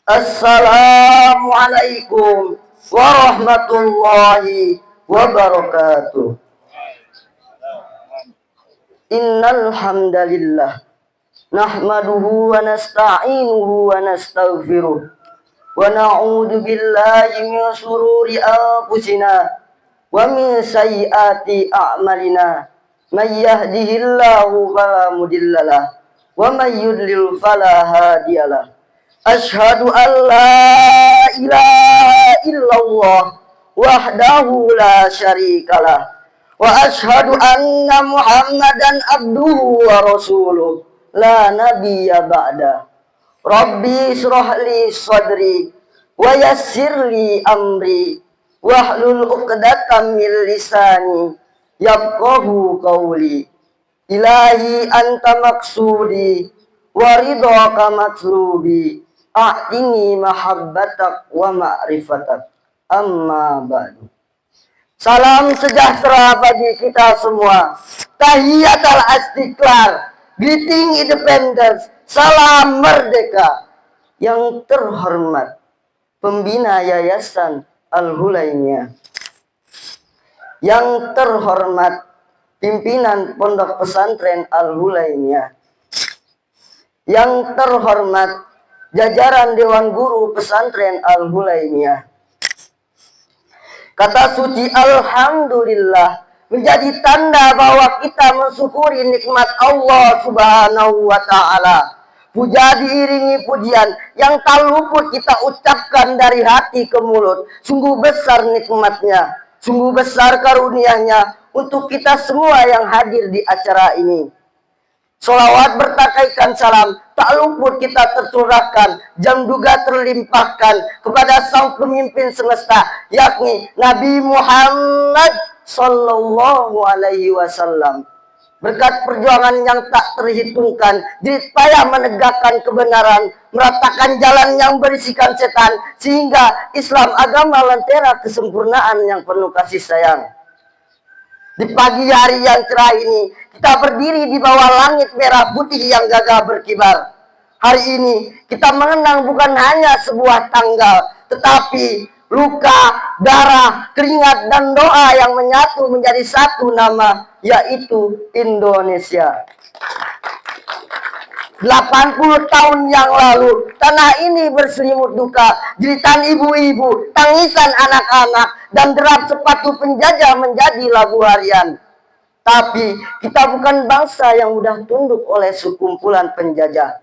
Assalamualaikum warahmatullahi wabarakatuh. Innal hamdalillah nahmaduhu wa nasta'inuhu wa nastaghfiruh wa na'udzu billahi min shururi anfusina wa min sayyiati a'malina. May yahdihillahu fala mudhillalah wa may yudlil fala hadiyalah. Asyhadu an la ilaha illallah wahdahu la syarikalah wa asyhadu anna Muhammadan abduhu wa rasuluh la nabiyya ba'da. Rabbi israh li sadri wa yassir li amri wahlul 'uqdatam min lisani yafqahu qawli. Ilahi anta maksudi wa ridhaka matlubi a'tini mahabbatak wa ma'rifatak. Amma ba'du. Salam sejahtera bagi kita semua. Tahiyatul Istiqlal, greeting independence, salam merdeka. Yang terhormat pembina Yayasan Al-Hulaimiyah, yang terhormat pimpinan Pondok Pesantren Al-Hulaimiyah, yang terhormat jajaran Dewan Guru Pesantren Al-Hulaimiyah. Kata suci alhamdulillah menjadi tanda bahwa kita mensyukuri nikmat Allah Subhanahu wa taala. Puja diiringi pujian yang tak luput kita ucapkan dari hati ke mulut. Sungguh besar nikmatnya, sungguh besar karunia-Nya untuk kita semua yang hadir di acara ini. Sholawat bertakaikan salam tak luput kita tercurahkan, jam duga terlimpahkan kepada sang pemimpin semesta, yakni Nabi Muhammad Sallallahu Alaihi Wasallam. Berkat perjuangan yang tak terhitungkan, jerih payah menegakkan kebenaran, meratakan jalan yang berisikan setan, sehingga Islam agama lentera kesempurnaan yang penuh kasih sayang. Di pagi hari yang cerah ini, kita berdiri di bawah langit merah putih yang gagah berkibar. Hari ini, kita mengenang bukan hanya sebuah tanggal, tetapi luka, darah, keringat, dan doa yang menyatu menjadi satu nama, yaitu Indonesia. 80 tahun yang lalu, tanah ini berselimut duka, jeritan ibu-ibu, tangisan anak-anak, dan derap sepatu penjajah menjadi lagu harian. Tapi kita bukan bangsa yang mudah tunduk oleh sekumpulan penjajah.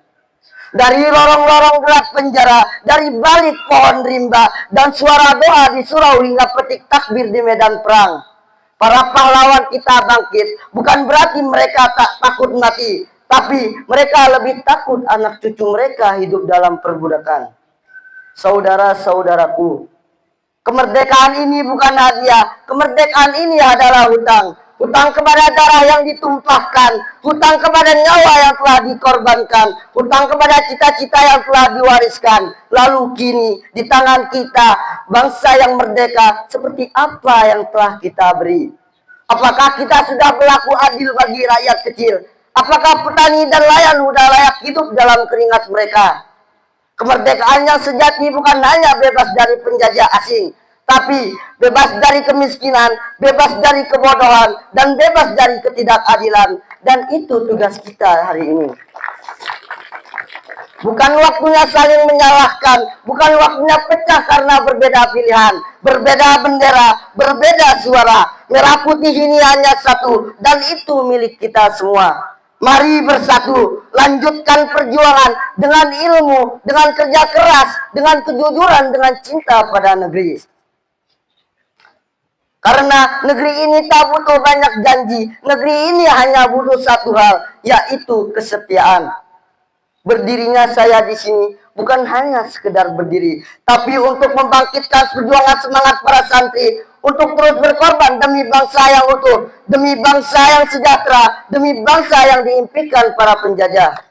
Dari lorong-lorong gelap penjara, dari balik pohon rimba, dan suara doa di surau hingga petik takbir di medan perang. Para pahlawan kita bangkit, bukan berarti mereka tak takut mati, tapi mereka lebih takut anak cucu mereka hidup dalam perbudakan. Saudara-saudaraku, kemerdekaan ini bukan hadiah, kemerdekaan ini adalah hutang. Hutang kepada darah yang ditumpahkan, hutang kepada nyawa yang telah dikorbankan, hutang kepada cita-cita yang telah diwariskan. Lalu kini di tangan kita, bangsa yang merdeka, seperti apa yang telah kita beri? Apakah kita sudah berlaku adil bagi rakyat kecil? Apakah petani dan nelayan sudah layak hidup dalam keringat mereka? Kemerdekaan yang sejati bukan hanya bebas dari penjajah asing, tapi bebas dari kemiskinan, bebas dari kebodohan, dan bebas dari ketidakadilan. Dan itu tugas kita hari ini. Bukan waktunya saling menyalahkan, bukan waktunya pecah karena berbeda pilihan, berbeda bendera, berbeda suara. Merah putih ini hanya satu, dan itu milik kita semua. Mari bersatu, lanjutkan perjuangan dengan ilmu, dengan kerja keras, dengan kejujuran, dengan cinta pada negeri. Karena negeri ini tak butuh banyak janji, negeri ini hanya butuh satu hal, yaitu kesetiaan. Berdirinya saya di sini bukan hanya sekedar berdiri, tapi untuk membangkitkan perjuangan semangat para santri untuk terus berkorban demi bangsa yang utuh, demi bangsa yang sejahtera, demi bangsa yang diimpikan para penjajah.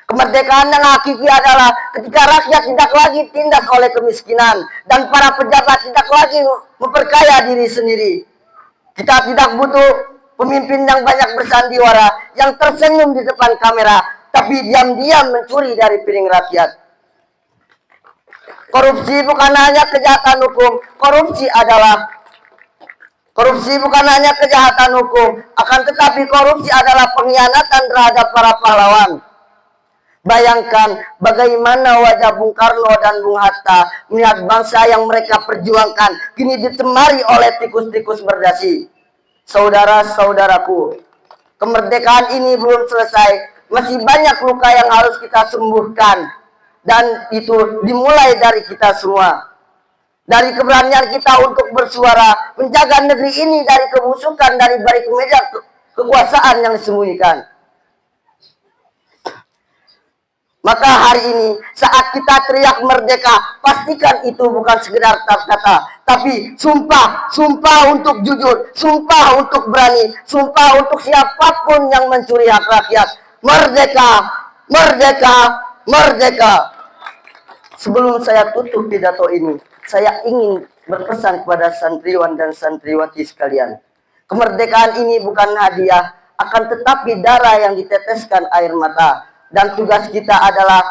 Kemerdekaan yang hakiki adalah ketika rakyat tidak lagi tindas oleh kemiskinan dan para pejabat tidak lagi memperkaya diri sendiri. Kita tidak butuh pemimpin yang banyak bersandiwara, yang tersenyum di depan kamera, tapi tapi diam-diam mencuri dari piring rakyat. Korupsi bukan hanya kejahatan hukum, korupsi bukan hanya kejahatan hukum, akan tetapi korupsi adalah pengkhianatan terhadap para pahlawan. Bayangkan bagaimana wajah Bung Karno dan Bung Hatta melihat bangsa yang mereka perjuangkan kini ditemari oleh tikus-tikus berdasi. Saudara-saudaraku, kemerdekaan ini belum selesai, masih banyak luka yang harus kita sembuhkan. Dan itu dimulai dari kita semua. Dari keberanian kita untuk bersuara, menjaga negeri ini dari kebusukan, dari balik meja kekuasaan yang disembunyikan. Maka hari ini saat kita teriak merdeka, pastikan itu bukan sekedar kata-kata, tapi sumpah untuk jujur, sumpah untuk berani, sumpah untuk siapapun yang mencuri hak rakyat. Merdeka, merdeka, merdeka. Sebelum saya tutup pidato ini, saya ingin berpesan kepada santriwan dan santriwati sekalian. Kemerdekaan ini bukan hadiah, akan tetapi darah yang diteteskan air mata. Dan tugas kita adalah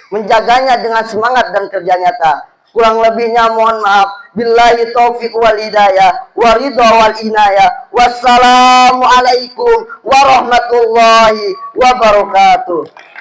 menjaganya dengan semangat dan kerja nyata. Kurang lebihnya mohon maaf. Billahi taufiq wal hidayah, wa ridha wal inayah. Wassalamualaikum warahmatullahi wabarakatuh.